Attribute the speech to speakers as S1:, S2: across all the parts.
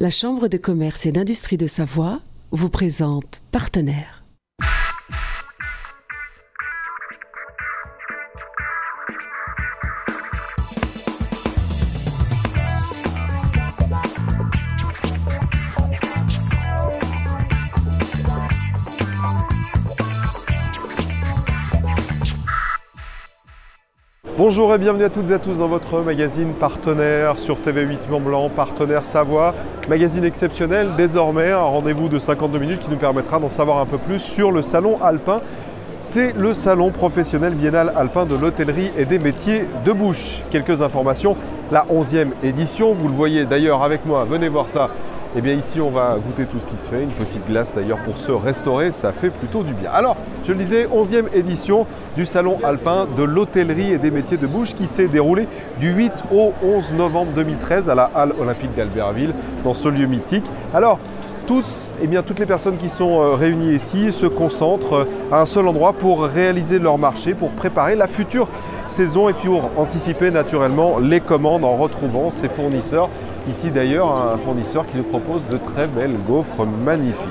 S1: La Chambre de commerce et d'industrie de Savoie vous présente Partenaire.
S2: Bonjour et bienvenue à toutes et à tous dans votre magazine Partenaire sur TV8 Mont-Blanc, Partenaire Savoie. Magazine exceptionnel, désormais un rendez-vous de 52 minutes qui nous permettra d'en savoir un peu plus sur le salon alpin. C'est le salon professionnel biennal alpin de l'hôtellerie et des métiers de bouche. Quelques informations, la 11e édition, vous le voyez d'ailleurs avec moi, venez voir ça. Et bien ici on va goûter tout ce qui se fait, une petite glace d'ailleurs pour se restaurer, ça fait plutôt du bien. Alors, je le disais, 11e édition du salon alpin de l'hôtellerie et des métiers de bouche qui s'est déroulé du 8 au 11 novembre 2013 à la Halle Olympique d'Albertville, dans ce lieu mythique. Alors, toutes les personnes qui sont réunies ici se concentrent à un seul endroit pour réaliser leur marché, pour préparer la future saison et puis pour anticiper naturellement les commandes en retrouvant ses fournisseurs. Ici d'ailleurs, un fournisseur qui nous propose de très belles gaufres magnifiques.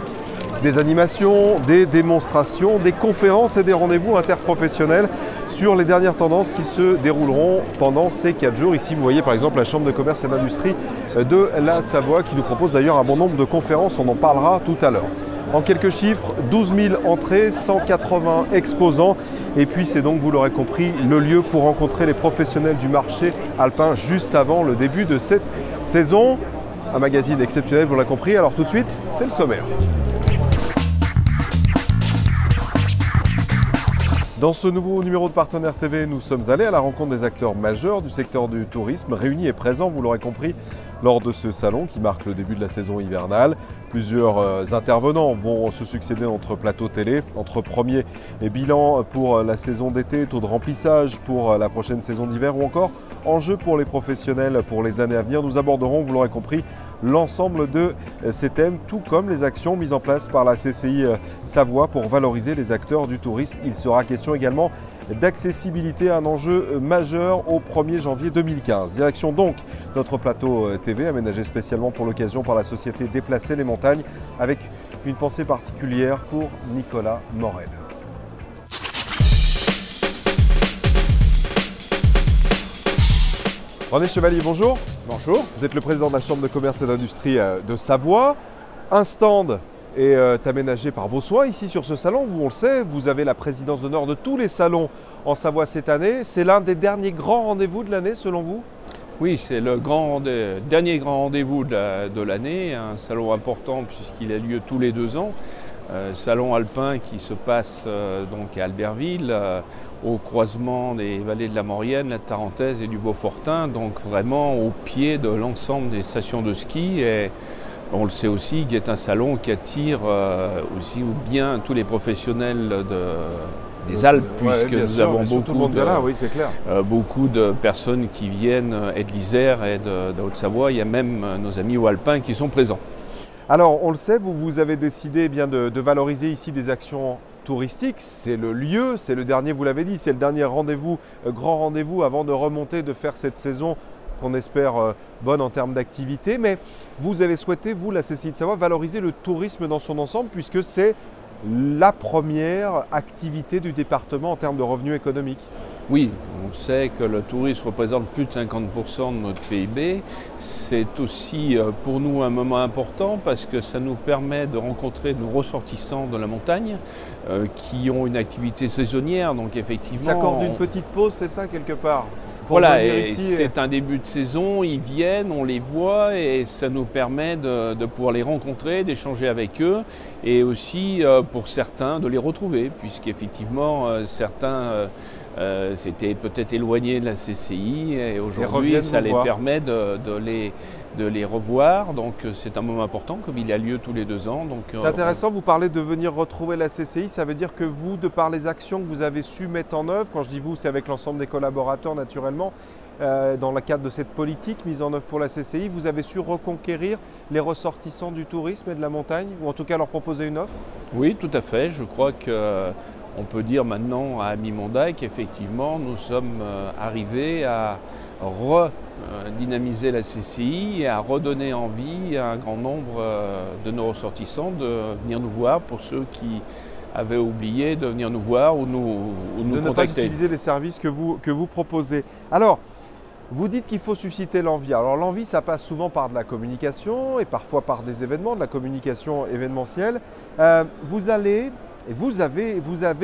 S2: Des animations, des démonstrations, des conférences et des rendez-vous interprofessionnels sur les dernières tendances qui se dérouleront pendant ces 4 jours. Ici, vous voyez par exemple la Chambre de commerce et d'industrie de la Savoie qui nous propose d'ailleurs un bon nombre de conférences, on en parlera tout à l'heure. En quelques chiffres, 12 000 entrées, 180 exposants. Et puis c'est donc, vous l'aurez compris, le lieu pour rencontrer les professionnels du marché alpin juste avant le début de cette saison. Un magazine exceptionnel, vous l'avez compris. Alors tout de suite, c'est le sommaire. Dans ce nouveau numéro de Partenaire TV, nous sommes allés à la rencontre des acteurs majeurs du secteur du tourisme, réunis et présents, vous l'aurez compris, lors de ce salon qui marque le début de la saison hivernale. Plusieurs intervenants vont se succéder entre plateaux télé, entre premiers et bilans pour la saison d'été, taux de remplissage pour la prochaine saison d'hiver ou encore enjeux pour les professionnels pour les années à venir. Nous aborderons, vous l'aurez compris, l'ensemble de ces thèmes, tout comme les actions mises en place par la CCI Savoie pour valoriser les acteurs du tourisme. Il sera question également d'accessibilité, un enjeu majeur au 1er janvier 2015. Direction donc notre plateau TV aménagé spécialement pour l'occasion par la société Déplacer les montagnes avec une pensée particulière pour Nicolas Morel. René Chevalier, bonjour.
S3: Bonjour.
S2: Vous êtes le président de la Chambre de commerce et d'industrie de Savoie. Un stand est aménagé par vos soins ici sur ce salon. Vous, on le sait, vous avez la présidence d'honneur de tous les salons en Savoie cette année. C'est l'un des derniers grands rendez-vous de l'année selon vous?
S3: Oui, c'est le dernier grand rendez-vous de l'année, un salon important puisqu'il a lieu tous les 2 ans. Salon alpin qui se passe donc à Albertville, au croisement des vallées de la Maurienne, la Tarentaise et du Beaufortin, donc vraiment au pied de l'ensemble des stations de ski. Et on le sait aussi, qui est un salon qui attire aussi bien tous les professionnels des Alpes, puisque nous avons beaucoup de personnes qui viennent et de l'Isère et de Haute-Savoie. Il y a même nos amis alpins qui sont présents.
S2: Alors, on le sait, vous avez décidé de valoriser ici des actions touristiques. C'est le lieu, c'est le dernier, vous l'avez dit, c'est le dernier rendez-vous, grand rendez-vous avant de remonter, de faire cette saison qu'on espère bonne en termes d'activité. Mais vous avez souhaité, vous, la CCI de Savoie, valoriser le tourisme dans son ensemble puisque c'est la première activité du département en termes de revenus économiques.
S3: Oui, on sait que le tourisme représente plus de 50% de notre PIB. C'est aussi pour nous un moment important parce que ça nous permet de rencontrer nos ressortissants de la montagne qui ont une activité saisonnière. Donc effectivement,
S2: ils s'accordent une petite pause, c'est ça quelque part?
S3: Voilà, et c'est un début de saison, ils viennent, on les voit et ça nous permet de pouvoir les rencontrer, d'échanger avec eux et aussi pour certains de les retrouver puisqu'effectivement certains s'étaient peut-être éloignés de la CCI et aujourd'hui ça les permet de les revoir. Donc c'est un moment important comme il a lieu tous les 2 ans.
S2: C'est intéressant, vous parlez de venir retrouver la CCI, ça veut dire que vous, de par les actions que vous avez su mettre en œuvre, quand je dis vous, c'est avec l'ensemble des collaborateurs naturellement, dans le cadre de cette politique mise en œuvre pour la CCI, vous avez su reconquérir les ressortissants du tourisme et de la montagne, ou en tout cas leur proposer une offre?
S3: Oui, tout à fait. Je crois qu'on peut dire maintenant à mi-mandat qu'effectivement nous sommes arrivés à dynamiser la CCI et à redonner envie à un grand nombre de nos ressortissants de venir nous voir, pour ceux qui avaient oublié de venir nous voir ou nous
S2: de ne pas
S3: contacter.
S2: utiliser les services que vous proposez. Alors, vous dites qu'il faut susciter l'envie. Alors l'envie, ça passe souvent par de la communication et parfois par des événements, de la communication événementielle. Vous avez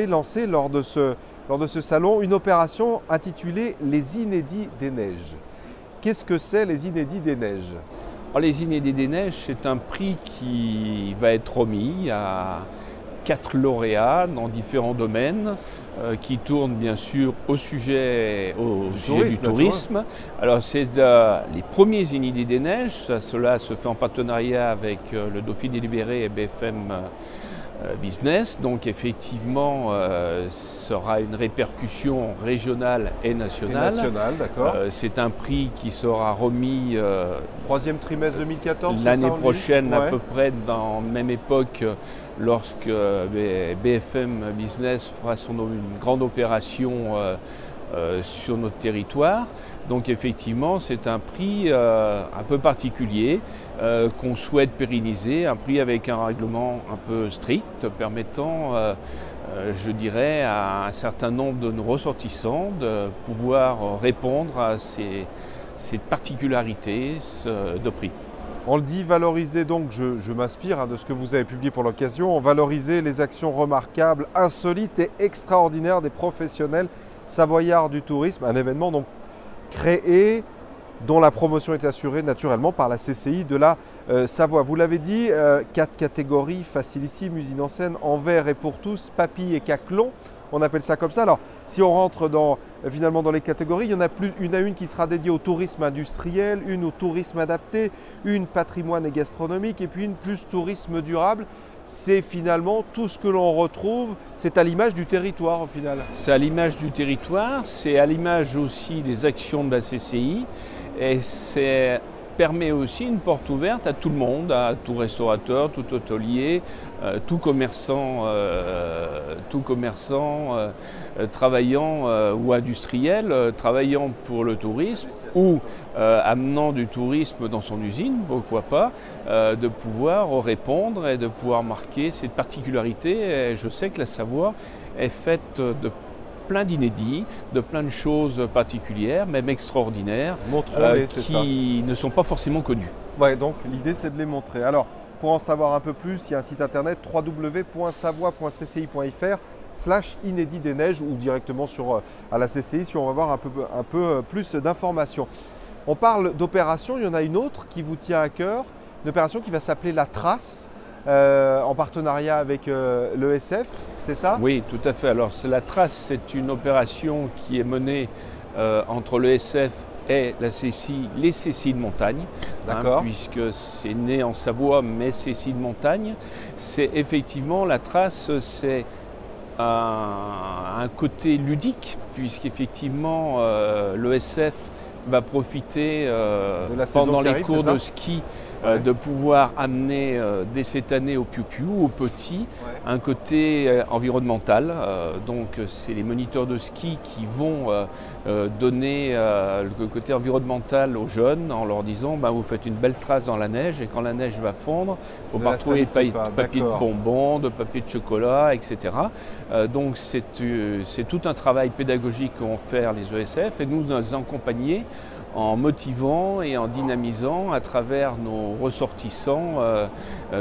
S2: lancé lors de ce salon une opération intitulée « Les Inédits des Neiges ». Qu'est-ce que c'est les Inédits des Neiges?
S3: Alors, les Inédits des Neiges, c'est un prix qui va être remis à 4 lauréats dans différents domaines qui tournent bien sûr au sujet du tourisme. Alors c'est les premiers Inédits des Neiges, cela se fait en partenariat avec le Dauphiné Libéré et BFM Business. Donc effectivement, sera une répercussion régionale et nationale.
S2: D'accord.
S3: C'est un prix qui sera remis
S2: troisième trimestre 2014,
S3: l'année prochaine, à peu près dans la même époque, lorsque BFM Business fera une grande opération sur notre territoire. Donc effectivement, c'est un prix un peu particulier qu'on souhaite pérenniser, un prix avec un règlement un peu strict permettant, je dirais, à un certain nombre de nos ressortissants de pouvoir répondre à ces particularités de prix.
S2: On le dit, valoriser, donc je m'inspire de ce que vous avez publié pour l'occasion, valoriser les actions remarquables, insolites et extraordinaires des professionnels savoyards du tourisme, un événement donc créé, dont la promotion est assurée naturellement par la CCI de la Savoie. Vous l'avez dit, 4 catégories, facilissime, usine en scène, en verre et pour tous, papilles et caclon, on appelle ça comme ça. Alors si on rentre finalement dans les catégories, il y en a une qui sera dédiée au tourisme industriel, une au tourisme adapté, une patrimoine et gastronomique et puis une plus tourisme durable. C'est finalement tout ce que l'on retrouve, c'est à l'image du territoire au final.
S3: C'est à l'image du territoire, c'est à l'image aussi des actions de la CCI et c'est permet aussi une porte ouverte à tout le monde, à tout restaurateur, tout hôtelier, tout commerçant travaillant ou industriel travaillant pour le tourisme ou amenant du tourisme dans son usine, pourquoi pas, de pouvoir répondre et de pouvoir marquer cette particularité. Et je sais que la Savoie est faite de plein d'inédits, de plein de choses particulières, même extraordinaires, qui ne sont pas forcément connues.
S2: Ouais, donc l'idée c'est de les montrer. Alors, pour en savoir un peu plus, il y a un site internet www.savoie.cci.fr/inédit des neiges ou directement à la CCI si on va voir un peu plus d'informations. On parle d'opération, il y en a une autre qui vous tient à cœur, une opération qui va s'appeler La Trace, en partenariat avec l'ESF, c'est ça?
S3: Oui, tout à fait. Alors La Trace, c'est une opération qui est menée entre l'ESF et la CCI, les CCI de montagne, puisque c'est né en Savoie, mais CCI de montagne. C'est effectivement, La Trace, c'est un côté ludique, puisqu'effectivement l'ESF va profiter pendant les cours de ski de pouvoir amener dès cette année au Piu-Piu, aux petits, un côté environnemental. Donc c'est les moniteurs de ski qui vont donner le côté environnemental aux jeunes en leur disant vous faites une belle trace dans la neige et quand la neige va fondre, il ne faut pas retrouver de papier de bonbons, de papier de chocolat, etc. Donc c'est tout un travail pédagogique qu'ont fait les ESF et nous accompagner en motivant et en dynamisant à travers nos ressortissants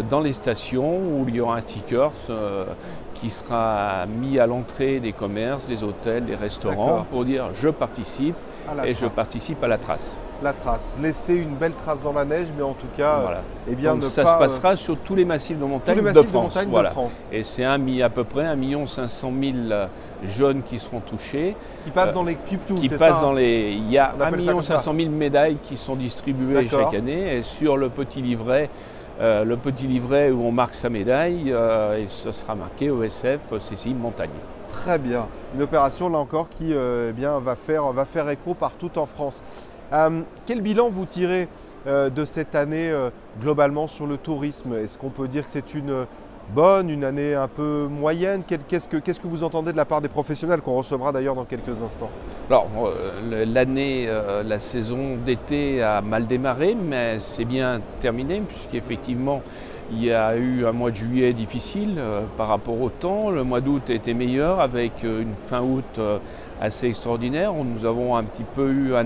S3: dans les stations où il y aura un sticker qui sera mis à l'entrée des commerces, des hôtels, des restaurants pour dire je participe et je participe à la trace.
S2: La trace, laisser une belle trace dans la neige, mais en tout cas,
S3: donc ça se passera sur tous les massifs de montagne de France. Et c'est à peu près 1 500 000 jeunes qui seront touchés.
S2: Qui passent dans les Piu-Piu, c'est
S3: ça Il y a 1 500 000 médailles qui sont distribuées chaque année. Et sur le petit livret où on marque sa médaille, et ce sera marqué ESF CCI Montagne.
S2: Très bien. Une opération là encore qui va faire écho partout en France. Quel bilan vous tirez de cette année globalement sur le tourisme? Est-ce qu'on peut dire que c'est bonne, une année un peu moyenne? Qu'est-ce que vous entendez de la part des professionnels qu'on recevra d'ailleurs dans quelques instants?
S3: Alors, la saison d'été a mal démarré, mais c'est bien terminé, puisqu'effectivement, il y a eu un mois de juillet difficile par rapport au temps. Le mois d'août a été meilleur, avec une fin août assez extraordinaire. Nous avons un petit peu eu un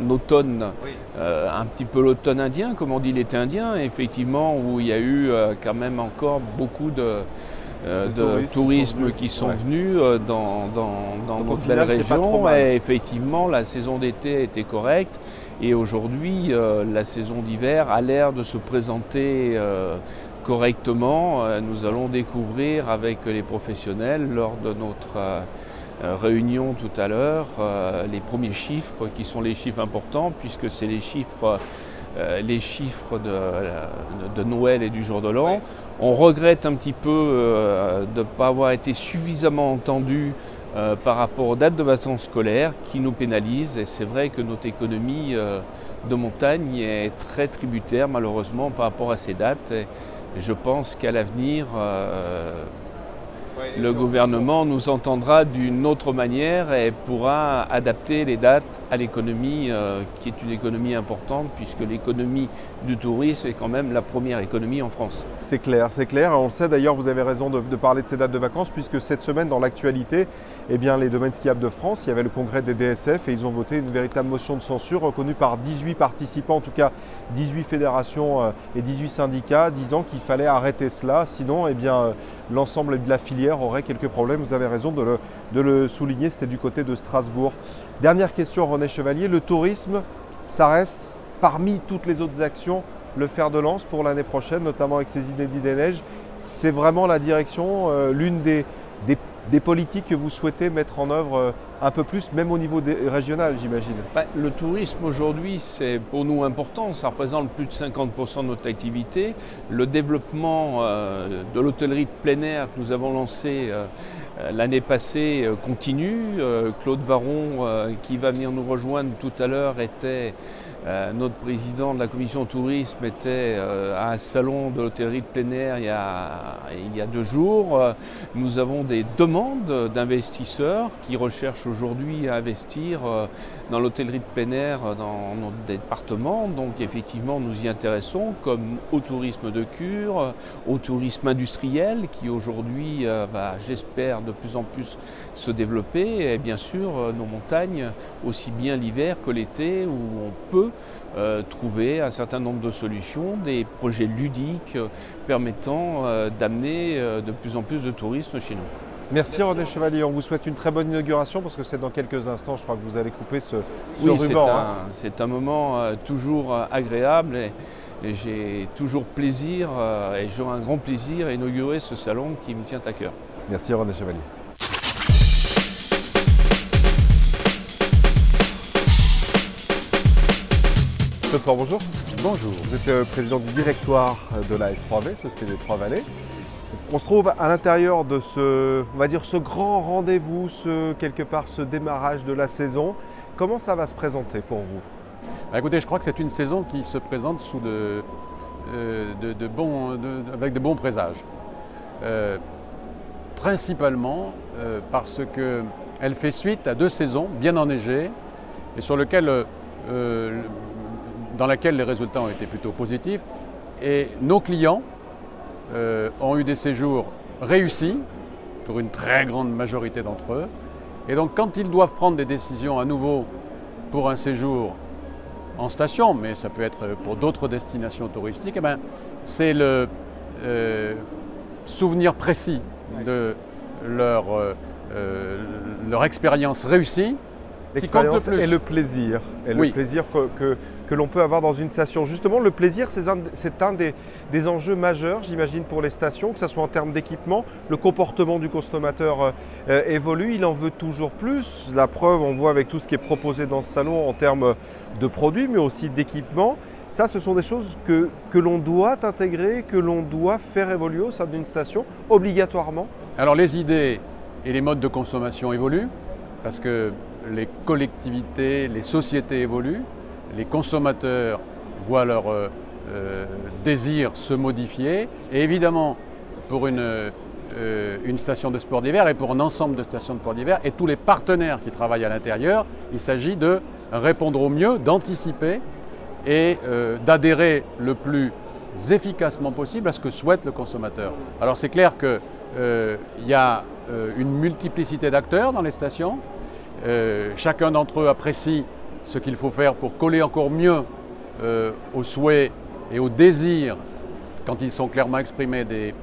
S3: automne, un petit peu l'automne indien, comme on dit l'été indien, effectivement, où il y a eu quand même encore beaucoup de tourisme qui sont venus dans notre belle région. Et effectivement, la saison d'été était correcte. Et aujourd'hui, la saison d'hiver a l'air de se présenter correctement. Nous allons découvrir avec les professionnels, lors de notre réunion tout à l'heure, les premiers chiffres qui sont les chiffres importants, puisque c'est les chiffres de Noël et du jour de l'an. On regrette un petit peu de ne pas avoir été suffisamment entendu par rapport aux dates de vacances scolaires qui nous pénalisent. Et c'est vrai que notre économie de montagne est très tributaire malheureusement par rapport à ces dates. Et je pense qu'à l'avenir, le gouvernement nous entendra d'une autre manière et pourra adapter les dates à l'économie, qui est une économie importante, puisque l'économie du tourisme est quand même la première économie en France.
S2: C'est clair. On le sait d'ailleurs, vous avez raison de parler de ces dates de vacances, puisque cette semaine, dans l'actualité, eh bien, les domaines skiables de France, il y avait le congrès des DSF et ils ont voté une véritable motion de censure reconnue par 18 participants, en tout cas 18 fédérations et 18 syndicats, disant qu'il fallait arrêter cela, sinon eh bien, l'ensemble de la filière aurait quelques problèmes. Vous avez raison de le souligner, c'était du côté de Strasbourg. Dernière question, René Chevalier, le tourisme, ça reste parmi toutes les autres actions le fer de lance pour l'année prochaine, notamment avec ces Inédits des Neiges. C'est vraiment la direction, l'une des politiques que vous souhaitez mettre en œuvre un peu plus, même au niveau régional, j'imagine?
S3: Le tourisme aujourd'hui, c'est pour nous important, ça représente plus de 50% de notre activité. Le développement de l'hôtellerie de plein air que nous avons lancé l'année passée continue. Claude Varon, qui va venir nous rejoindre tout à l'heure, était notre président de la commission tourisme, était à un salon de l'hôtellerie de plein air il y a 2 jours. Nous avons des demandes d'investisseurs qui recherchent aujourd'hui à investir dans l'hôtellerie de plein air dans notre département. Donc effectivement, nous y intéressons, comme au tourisme de cure, au tourisme industriel qui aujourd'hui va, j'espère, de plus en plus se développer. Et bien sûr, nos montagnes, aussi bien l'hiver que l'été, où on peut trouver un certain nombre de solutions, des projets ludiques permettant d'amener de plus en plus de tourisme chez nous.
S2: Merci René Chevalier, on vous souhaite une très bonne inauguration parce que c'est dans quelques instants, je crois que vous allez couper ce ruban.
S3: C'est un moment toujours agréable et j'ai toujours plaisir et j'aurai un grand plaisir à inaugurer ce salon qui me tient à cœur.
S2: Merci René Chevalier. Claude Faure, bonjour.
S4: Bonjour.
S2: Vous êtes président du directoire de la S3V, Société des Trois-Vallées. On se trouve à l'intérieur de ce grand rendez-vous, quelque part ce démarrage de la saison. Comment ça va se présenter pour vous?
S4: Écoutez, je crois que c'est une saison qui se présente sous avec de bons présages. Principalement parce qu'elle fait suite à 2 saisons bien enneigées et dans laquelle les résultats ont été plutôt positifs. Et nos clients ont eu des séjours réussis pour une très grande majorité d'entre eux. Et donc quand ils doivent prendre des décisions à nouveau pour un séjour en station, mais ça peut être pour d'autres destinations touristiques, eh bien, c'est le souvenir précis de leur expérience réussie.
S2: L'expérience et le plaisir. Le plaisir que l'on peut avoir dans une station. Justement, le plaisir, c'est un des enjeux majeurs, j'imagine, pour les stations, que ce soit en termes d'équipement. Le comportement du consommateur évolue, il en veut toujours plus. La preuve, on voit avec tout ce qui est proposé dans ce salon en termes de produits, mais aussi d'équipement. Ça, ce sont des choses que l'on doit intégrer, que l'on doit faire évoluer au sein d'une station, obligatoirement.
S4: Alors, les idées et les modes de consommation évoluent, parce que les collectivités, les sociétés évoluent, les consommateurs voient leur désir se modifier et évidemment pour une station de sport d'hiver et pour un ensemble de stations de sport d'hiver et tous les partenaires qui travaillent à l'intérieur. Il s'agit de répondre au mieux, d'anticiper et d'adhérer le plus efficacement possible à ce que souhaite le consommateur. Alors c'est clair qu'il y a une multiplicité d'acteurs dans les stations. Chacun d'entre eux apprécie ce qu'il faut faire pour coller encore mieux aux souhaits et aux désirs, quand ils sont clairement exprimés, des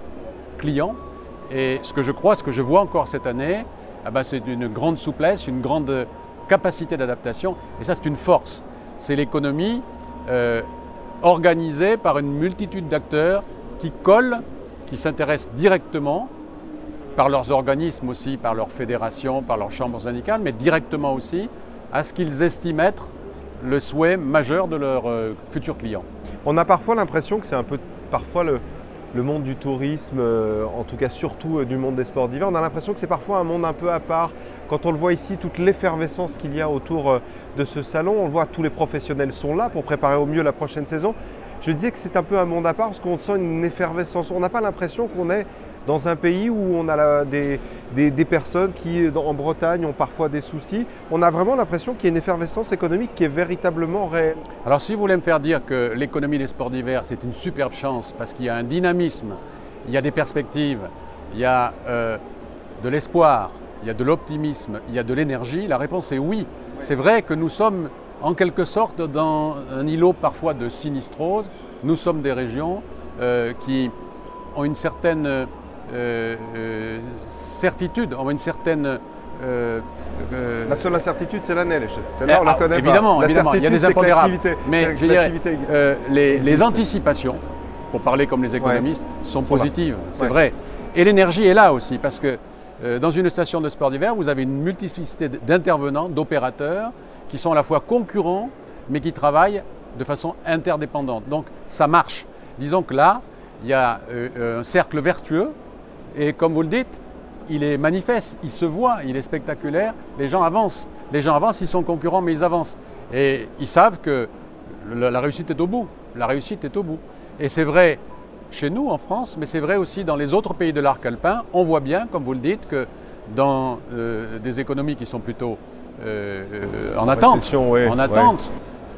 S4: clients. Et ce que je crois, ce que je vois encore cette année, c'est une grande souplesse, une grande capacité d'adaptation. Et ça, c'est une force. C'est l'économie organisée par une multitude d'acteurs qui collent, qui s'intéressent directement, par leurs organismes aussi, par leurs fédérations, par leurs chambres syndicales, mais directement aussi à ce qu'ils estiment être le souhait majeur de leurs futurs clients.
S2: On a parfois l'impression que c'est un peu le monde du tourisme, en tout cas surtout du monde des sports d'hiver. On a l'impression que c'est parfois un monde un peu à part. Quand on le voit ici, toute l'effervescence qu'il y a autour de ce salon, on le voit, tous les professionnels sont là pour préparer au mieux la prochaine saison. Je disais que c'est un peu un monde à part parce qu'on sent une effervescence. On n'a pas l'impression qu'on est dans un pays où on a des personnes qui, en Bretagne, ont parfois des soucis. On a vraiment l'impression qu'il y a une effervescence économique qui est véritablement réelle.
S4: Alors si vous voulez me faire dire que l'économie des sports d'hiver, c'est une superbe chance parce qu'il y a un dynamisme, il y a des perspectives, il y a de l'espoir, il y a de l'optimisme, il y a de l'énergie, la réponse est oui. C'est vrai que nous sommes en quelque sorte dans un îlot parfois de sinistrose. Nous sommes des régions qui ont une certaine certitude, une certaine...
S2: la seule incertitude, c'est la neige. Celle-là, on la connaît
S4: évidemment,
S2: pas.
S4: Évidemment, il y a des impondérables. Mais je dirais, les
S2: existe.
S4: Anticipations, pour parler comme les économistes, sont positives, c'est vrai. Et l'énergie est là aussi, parce que dans une station de sport d'hiver, vous avez une multiplicité d'intervenants, d'opérateurs, qui sont à la fois concurrents, mais qui travaillent de façon interdépendante. Donc ça marche. Disons que là, il y a un cercle vertueux, et comme vous le dites, il est manifeste, il se voit, il est spectaculaire, les gens avancent. Les gens avancent, ils sont concurrents, mais ils avancent. Et ils savent que la réussite est au bout. La réussite est au bout. Et c'est vrai chez nous, en France, mais c'est vrai aussi dans les autres pays de l'arc alpin. On voit bien, comme vous le dites, que dans des économies qui sont plutôt en attente,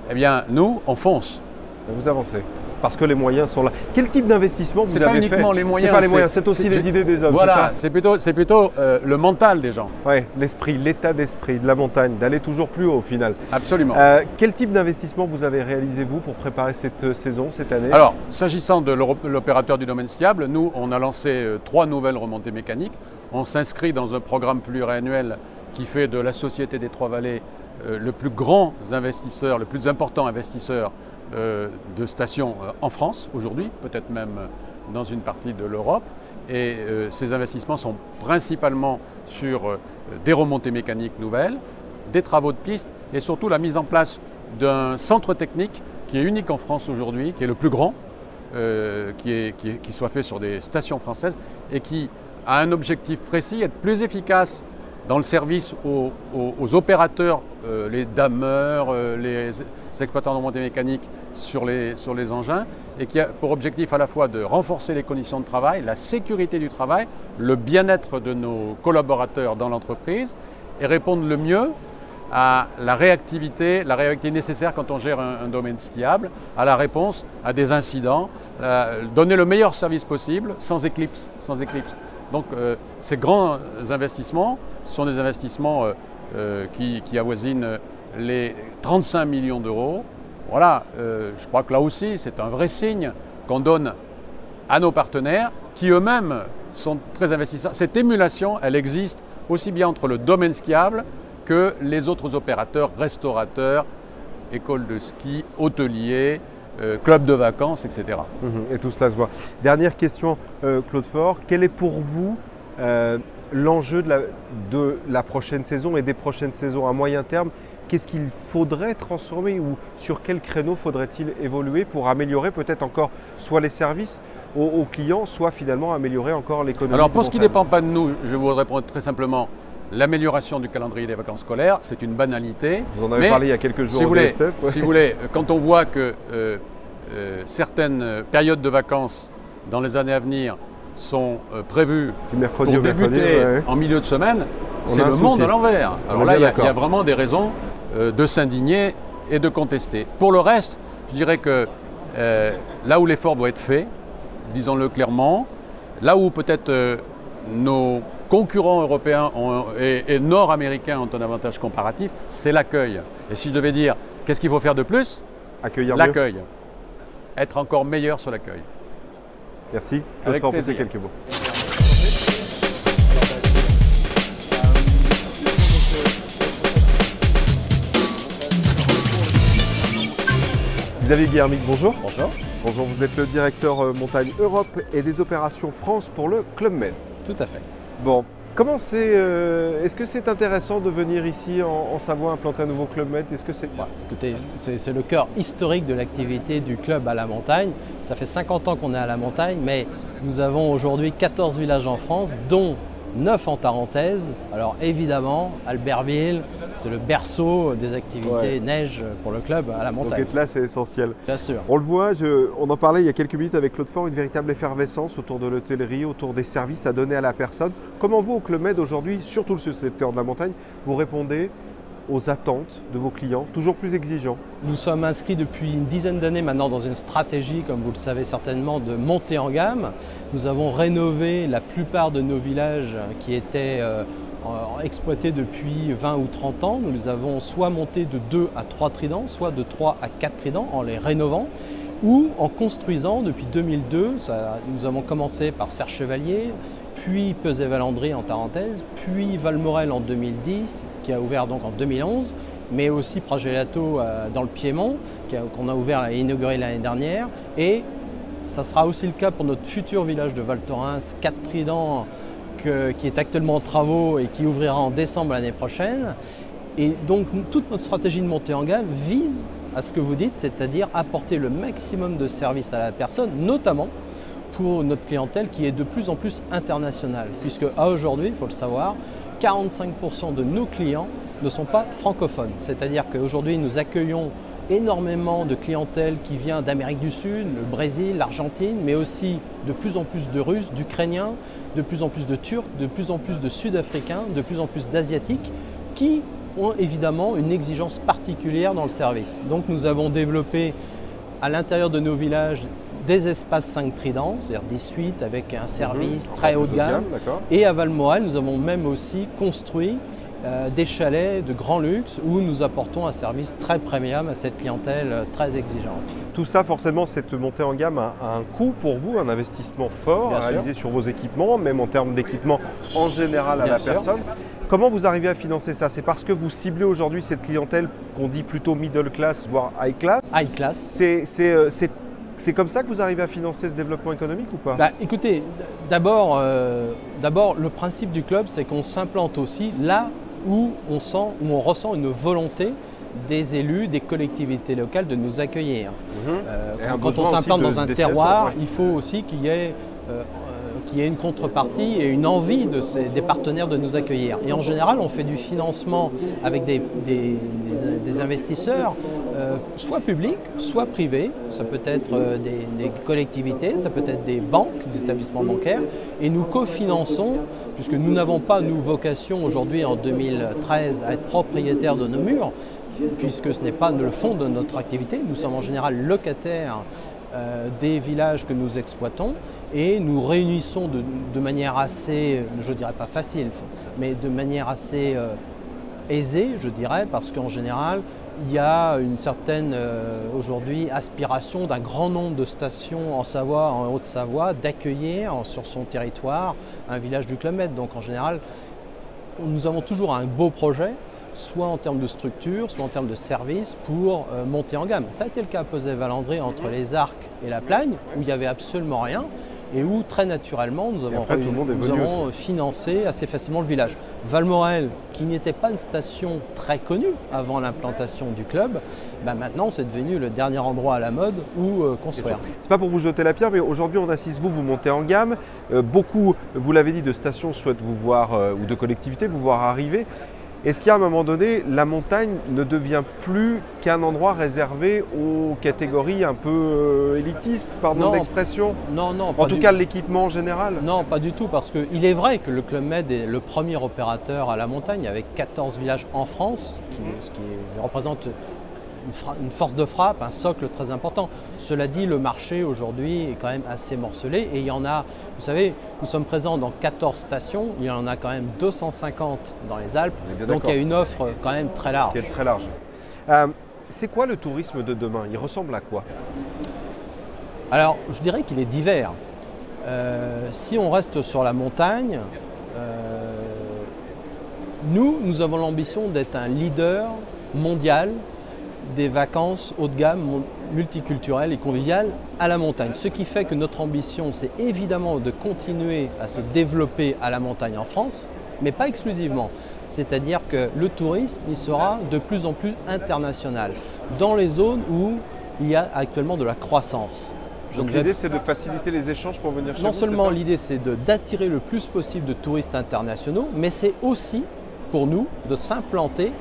S4: eh bien, nous, on fonce.
S2: Vous avancez. Parce que les moyens sont là. Quel type d'investissement vous avez fait?
S4: C'est pas uniquement les moyens.
S2: C'est pas les moyens, c'est aussi les idées des hommes.
S4: Voilà, c'est plutôt le mental des gens.
S2: Oui, l'esprit, l'état d'esprit de la montagne, d'aller toujours plus haut au final.
S4: Absolument.
S2: Quel type d'investissement vous avez réalisé vous pour préparer cette saison, cette année?
S4: Alors, s'agissant de l'opérateur du domaine skiable, nous, on a lancé 3 nouvelles remontées mécaniques. On s'inscrit dans un programme pluriannuel qui fait de la Société des Trois-Vallées le plus grand investisseur, le plus important investisseur de stations en France aujourd'hui, peut-être même dans une partie de l'Europe. Et ces investissements sont principalement sur des remontées mécaniques nouvelles, des travaux de piste et surtout la mise en place d'un centre technique qui est unique en France aujourd'hui, qui est le plus grand, qui soit fait sur des stations françaises et qui a un objectif précis, être plus efficace dans le service aux opérateurs, les dameurs, les exploitants de remontées mécaniques sur les engins, et qui a pour objectif à la fois de renforcer les conditions de travail, la sécurité du travail, le bien-être de nos collaborateurs dans l'entreprise, et répondre le mieux à la réactivité nécessaire quand on gère un domaine skiable, à la réponse à des incidents, donner le meilleur service possible sans éclipse. Donc ces grands investissements sont des investissements qui avoisinent les 35 millions d'euros. Voilà, je crois que là aussi c'est un vrai signe qu'on donne à nos partenaires qui eux-mêmes sont très investisseurs. Cette émulation, elle existe aussi bien entre le domaine skiable que les autres opérateurs, restaurateurs, écoles de ski, hôteliers, clubs de vacances, etc.
S2: Et tout cela se voit. Dernière question, Claude Faure. Quel est pour vous l'enjeu de la prochaine saison et des prochaines saisons à moyen terme? Qu'est-ce qu'il faudrait transformer ou sur quel créneau faudrait-il évoluer pour améliorer peut-être encore soit les services aux clients, soit finalement améliorer encore l'économie?
S4: Alors pour ce qui ne dépend pas de nous, je vous répondre très simplement. L'amélioration du calendrier des vacances scolaires, c'est une banalité.
S2: Vous en avez parlé il y a quelques jours en DSF.
S4: Si vous voulez, quand on voit que certaines périodes de vacances dans les années à venir sont prévus
S2: Du mercredi
S4: pour
S2: au mercredi,
S4: débuter
S2: ouais.
S4: en milieu de semaine, c'est
S2: a un
S4: le monde
S2: souci.
S4: à l'envers. Alors
S2: est
S4: là,
S2: bien
S4: il y a
S2: d'accord.
S4: vraiment des raisons de s'indigner et de contester. Pour le reste, je dirais que là où l'effort doit être fait, disons-le clairement, là où peut-être nos concurrents européens et nord-américains ont un avantage comparatif, c'est l'accueil. Et si je devais dire, qu'est-ce qu'il faut faire de plus?
S2: Accueillir mieux.
S4: L'accueil. Être encore meilleur sur l'accueil.
S2: Merci. Je
S4: Avec
S2: vais en poser
S4: plaisir.
S2: quelques mots. Xavier Guillermic, bonjour.
S5: Bonjour.
S2: Bonjour, vous êtes le directeur montagne Europe et des opérations France pour le Club Med.
S5: Tout à fait.
S2: Bon, comment c'est est-ce que c'est intéressant de venir ici en Savoie implanter un nouveau Club Med? Est-ce que c'est
S5: Écoutez, c'est le cœur historique de l'activité du club à la montagne. Ça fait 50 ans qu'on est à la montagne, mais nous avons aujourd'hui 14 villages en France, dont 9 en Tarentaise. Alors évidemment, Albertville, c'est le berceau des activités neige pour le club à la
S2: Donc
S5: montagne.
S2: être là, c'est essentiel.
S5: Bien sûr.
S2: On le voit, on en parlait il y a quelques minutes avec Claude Fort, une véritable effervescence autour de l'hôtellerie, autour des services à donner à la personne. Comment vous, au Club Med, aujourd'hui, surtout le secteur de la montagne, vous répondez aux attentes de vos clients, toujours plus exigeants?
S5: Nous sommes inscrits depuis une dizaine d'années maintenant dans une stratégie, comme vous le savez certainement, de montée en gamme. Nous avons rénové la plupart de nos villages qui étaient exploités depuis 20 ou 30 ans. Nous les avons soit montés de 2 à 3 tridents, soit de 3 à 4 tridents en les rénovant, ou en construisant depuis 2002. Nous avons commencé par Serre-Chevalier, puis Peuzet-Valandry en Tarentaise, puis Valmorel en 2010, qui a ouvert donc en 2011, mais aussi Pragelato dans le Piémont, qu'on a ouvert et inauguré l'année dernière. Et ça sera aussi le cas pour notre futur village de Val Thorens, 4 tridents, qui est actuellement en travaux et qui ouvrira en décembre l'année prochaine. Et donc toute notre stratégie de montée en gamme vise à ce que vous dites, c'est-à-dire apporter le maximum de services à la personne, notamment pour notre clientèle qui est de plus en plus internationale, puisque à aujourd'hui, il faut le savoir, 45% de nos clients ne sont pas francophones. C'est-à-dire qu'aujourd'hui, nous accueillons énormément de clientèle qui vient d'Amérique du Sud, le Brésil, l'Argentine, mais aussi de plus en plus de Russes, d'Ukrainiens, de plus en plus de Turcs, de plus en plus de Sud-Africains, de plus en plus d'Asiatiques, qui ont évidemment une exigence particulière dans le service. Donc nous avons développé à l'intérieur de nos villages des espaces 5 tridents, c'est-à-dire des suites avec un service très haut de gamme. Et à Valmorel, nous avons même aussi construit des chalets de grand luxe où nous apportons un service très premium à cette clientèle très exigeante.
S2: Tout ça, forcément, cette montée en gamme a un coût pour vous, un investissement fort à réaliser sur vos équipements, même en termes d'équipement en général à la personne. Comment vous arrivez à financer ça? C'est parce que vous ciblez aujourd'hui cette clientèle qu'on dit plutôt middle class, voire high class?
S5: High class.
S2: C'est comme ça que vous arrivez à financer ce développement économique ou pas?
S5: Écoutez, d'abord, le principe du club, c'est qu'on s'implante aussi là où on ressent une volonté des élus, des collectivités locales de nous accueillir. Quand on s'implante dans un terroir, il faut aussi qu'il y ait une contrepartie et une envie des partenaires de nous accueillir. Et en général, on fait du financement avec des investisseurs, soit publics, soit privés. Ça peut être des collectivités, ça peut être des banques, des établissements bancaires. Et nous cofinançons, puisque nous n'avons pas, nous, vocation aujourd'hui en 2013 à être propriétaires de nos murs, puisque ce n'est pas le fond de notre activité. Nous sommes en général locataires des villages que nous exploitons et nous réunissons de manière assez, je ne dirais pas facile, mais de manière assez aisée, je dirais, parce qu'en général, il y a une certaine, aujourd'hui, aspiration d'un grand nombre de stations en Savoie, en Haute-Savoie, d'accueillir sur son territoire un village du Club Med. Donc en général, nous avons toujours un beau projet, soit en termes de structure, soit en termes de service pour monter en gamme. Ça a été le cas à Peuzet-Valandry entre les Arcs et la Plagne, où il n'y avait absolument rien et où très naturellement nous avons financé assez facilement le village. Valmorel, qui n'était pas une station très connue avant l'implantation du club, maintenant c'est devenu le dernier endroit à la mode où construire.
S2: C'est pas pour vous jeter la pierre, mais aujourd'hui on assiste, vous montez en gamme. Beaucoup, vous l'avez dit, de stations souhaitent vous voir, ou de collectivités vous voir arriver. Est-ce qu'à un moment donné, la montagne ne devient plus qu'un endroit réservé aux catégories un peu élitistes, pardon l'expression?
S5: Non, non.
S2: En tout cas, l'équipement en général?
S5: Non, pas du tout, parce qu'il est vrai que le Club Med est le premier opérateur à la montagne, avec 14 villages en France, ce qui représente une force de frappe, un socle très important. Cela dit, le marché aujourd'hui est quand même assez morcelé et il y en a, vous savez, nous sommes présents dans 14 stations, il y en a quand même 250 dans les Alpes, donc il y a une offre quand même très large.
S2: Qui est très large. C'est quoi le tourisme de demain? Il ressemble à quoi?
S5: Alors, je dirais qu'il est divers. Si on reste sur la montagne, nous avons l'ambition d'être un leader mondial des vacances haut de gamme, multiculturelles et conviviales à la montagne. Ce qui fait que notre ambition, c'est évidemment de continuer à se développer à la montagne en France, mais pas exclusivement. C'est-à-dire que le tourisme, il sera de plus en plus international, dans les zones où il y a actuellement de la croissance.
S2: Donc l'idée, c'est de faciliter les échanges pour venir chez vous?
S5: Non seulement l'idée, c'est d'attirer le plus possible de touristes internationaux, mais c'est aussi pour nous de s'implanter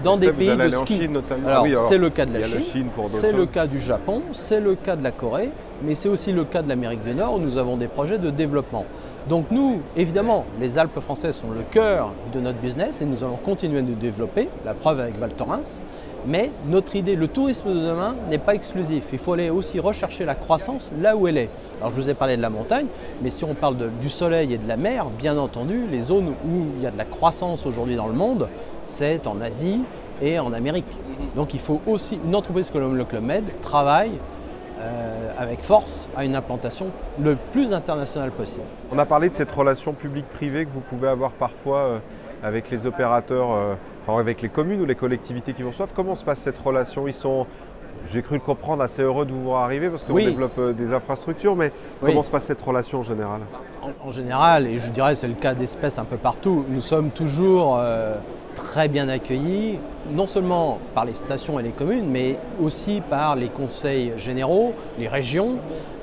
S5: dans des pays de ski. Alors, c'est le cas de la Chine, c'est le cas du Japon, c'est le cas de la Corée, mais c'est aussi le cas de l'Amérique du Nord où nous avons des projets de développement. Donc nous, évidemment, les Alpes françaises sont le cœur de notre business et nous allons continuer de nous développer, la preuve avec Val Thorens. Mais notre idée, le tourisme de demain n'est pas exclusif. Il faut aller aussi rechercher la croissance là où elle est. Alors je vous ai parlé de la montagne, mais si on parle du soleil et de la mer, bien entendu, les zones où il y a de la croissance aujourd'hui dans le monde, c'est en Asie et en Amérique. Donc il faut aussi, une entreprise comme le Club Med travaille avec force à une implantation le plus internationale possible.
S2: On a parlé de cette relation publique-privée que vous pouvez avoir parfois avec les opérateurs, enfin avec les communes ou les collectivités qui vous reçoivent. Comment se passe cette relation? Ils sont, j'ai cru le comprendre, assez heureux de vous voir arriver parce qu'on développe des infrastructures, mais comment se passe cette relation en général?
S5: En général, et je dirais c'est le cas d'espèce un peu partout, nous sommes toujours très bien accueillis, non seulement par les stations et les communes, mais aussi par les conseils généraux, les régions,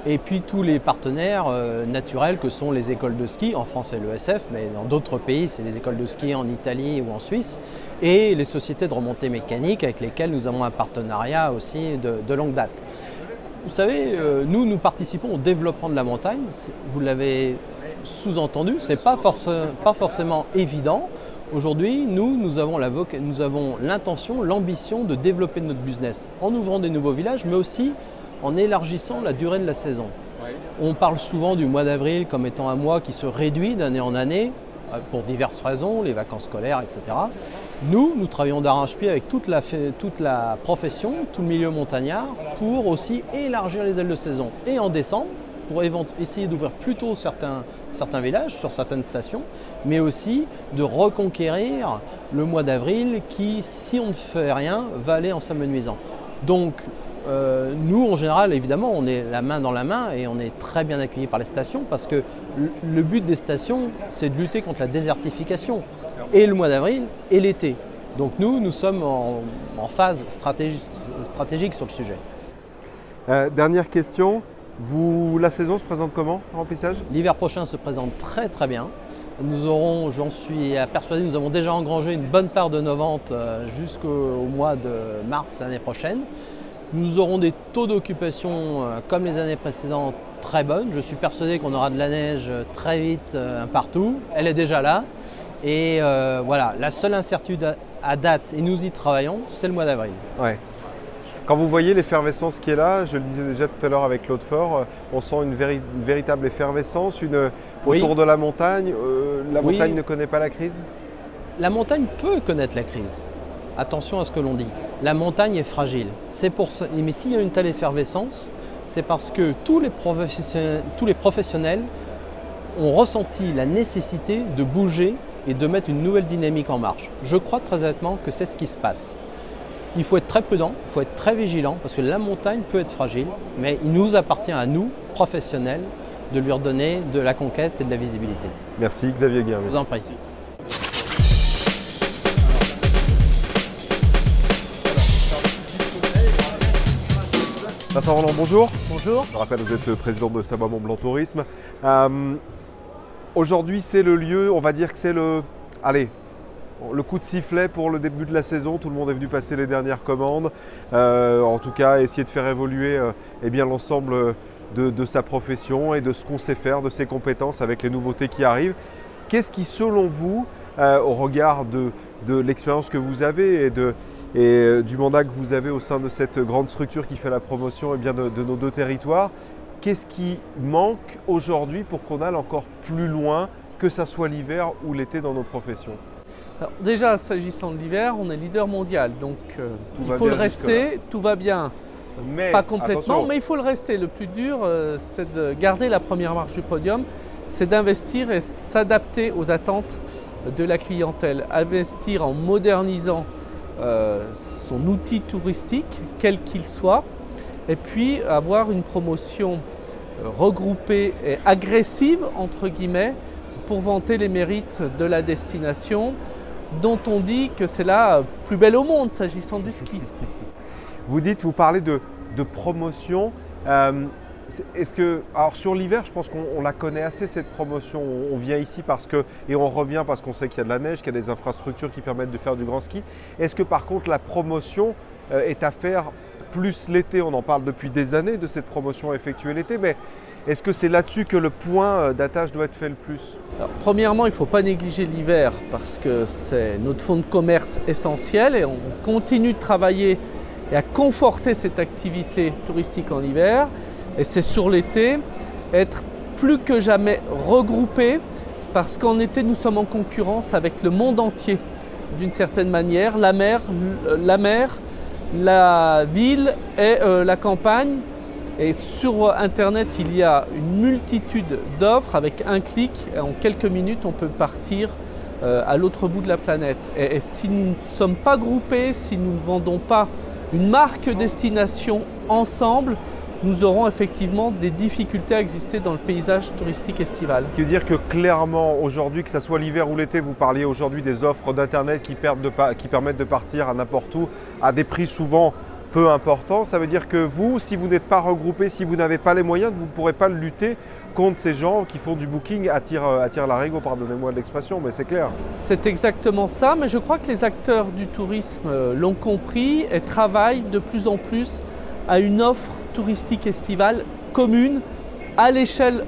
S5: et puis tous les partenaires naturels que sont les écoles de ski, en France c'est l'ESF, mais dans d'autres pays c'est les écoles de ski en Italie ou en Suisse, et les sociétés de remontée mécanique avec lesquelles nous avons un partenariat aussi de longue date. Vous savez, nous participons au développement de la montagne, vous l'avez sous-entendu, ce n'est pas forcément évident. Aujourd'hui, nous avons l'intention, l'ambition de développer notre business en ouvrant des nouveaux villages, mais aussi en élargissant la durée de la saison. On parle souvent du mois d'avril comme étant un mois qui se réduit d'année en année pour diverses raisons, les vacances scolaires, etc. Nous travaillons d'arrache-pied avec toute la profession, tout le milieu montagnard pour aussi élargir les ailes de saison. Et en décembre, pour essayer d'ouvrir plus tôt certains villages sur certaines stations, mais aussi de reconquérir le mois d'avril qui, si on ne fait rien, va aller en s'amenuisant. Donc, nous, en général, évidemment, on est la main dans la main et on est très bien accueillis par les stations parce que le but des stations, c'est de lutter contre la désertification et le mois d'avril et l'été. Donc nous sommes en phase stratégique sur le sujet.
S2: Dernière question. La saison se présente comment, le remplissage? L'hiver
S5: prochain se présente très très bien. Nous aurons, j'en suis persuadé, nous avons déjà engrangé une bonne part de nos ventes jusqu'au mois de mars l'année prochaine. Nous aurons des taux d'occupation comme les années précédentes très bonnes. Je suis persuadé qu'on aura de la neige très vite partout. Elle est déjà là. Et voilà, la seule incertitude à date, et nous y travaillons, c'est le mois d'avril.
S2: Ouais. Quand vous voyez l'effervescence qui est là, je le disais déjà tout à l'heure avec Claude Faure, on sent une véritable effervescence autour de la montagne. La montagne ne connaît pas la crise?
S5: La montagne peut connaître la crise. Attention à ce que l'on dit. La montagne est fragile. C'est pour ça. Mais s'il y a une telle effervescence, c'est parce que tous les professionnels ont ressenti la nécessité de bouger et de mettre une nouvelle dynamique en marche. Je crois très honnêtement que c'est ce qui se passe. Il faut être très prudent, il faut être très vigilant parce que la montagne peut être fragile, mais il nous appartient à nous, professionnels, de lui redonner de la conquête et de la visibilité.
S2: Merci Xavier Guilhermet.
S5: Je vous en prie.
S2: Vincent Roland, bonjour.
S5: Bonjour.
S2: Je rappelle, vous êtes président de Savoie Mont Blanc Tourisme. Aujourd'hui, c'est le lieu, on va dire que c'est le coup de sifflet pour le début de la saison, tout le monde est venu passer les dernières commandes, en tout cas essayer de faire évoluer eh bien, l'ensemble de sa profession et de ce qu'on sait faire, de ses compétences avec les nouveautés qui arrivent. Qu'est-ce qui, selon vous, au regard de l'expérience que vous avez et du mandat que vous avez au sein de cette grande structure qui fait la promotion eh bien, de nos deux territoires, qu'est-ce qui manque aujourd'hui pour qu'on aille encore plus loin, que ce soit l'hiver ou l'été dans nos professions?
S6: Alors déjà, s'agissant de l'hiver, on est leader mondial, donc il faut le rester, tout va bien,
S2: mais,
S6: pas complètement,
S2: attention.
S6: mais il faut le rester. Le plus dur, c'est de garder la première marche du podium, c'est d'investir et s'adapter aux attentes de la clientèle, investir en modernisant son outil touristique, quel qu'il soit, et puis avoir une promotion regroupée et agressive, entre guillemets, pour vanter les mérites de la destination, dont on dit que c'est la plus belle au monde s'agissant du ski.
S2: Vous parlez de promotion. Alors sur l'hiver, je pense qu'on la connaît assez cette promotion. On vient ici et on revient parce qu'on sait qu'il y a de la neige, qu'il y a des infrastructures qui permettent de faire du grand ski. Est-ce que par contre la promotion est à faire plus l'été? On en parle depuis des années de cette promotion effectuée l'été, mais est-ce que c'est là-dessus que le point d'attache doit être fait le plus?
S6: Alors, premièrement, il ne faut pas négliger l'hiver parce que c'est notre fonds de commerce essentiel et on continue de travailler et à conforter cette activité touristique en hiver. Et c'est sur l'été, être plus que jamais regroupés parce qu'en été, nous sommes en concurrence avec le monde entier d'une certaine manière, la mer, la ville et la campagne. Et sur Internet, il y a une multitude d'offres avec un clic. Et en quelques minutes, on peut partir à l'autre bout de la planète. Et si nous ne sommes pas groupés, si nous ne vendons pas une marque destination ensemble, nous aurons effectivement des difficultés à exister dans le paysage touristique estival.
S2: Ce qui veut dire que clairement, aujourd'hui, que ce soit l'hiver ou l'été, vous parliez aujourd'hui des offres d'Internet qui permettent de partir à n'importe où à des prix souvent peu importants. Ça veut dire que vous, si vous n'êtes pas regroupé, si vous n'avez pas les moyens, vous ne pourrez pas lutter contre ces gens qui font du booking à tir larigot, pardonnez-moi de l'expression, mais c'est clair.
S6: C'est exactement ça, mais je crois que les acteurs du tourisme l'ont compris et travaillent de plus en plus à une offre touristique estivale commune à l'échelle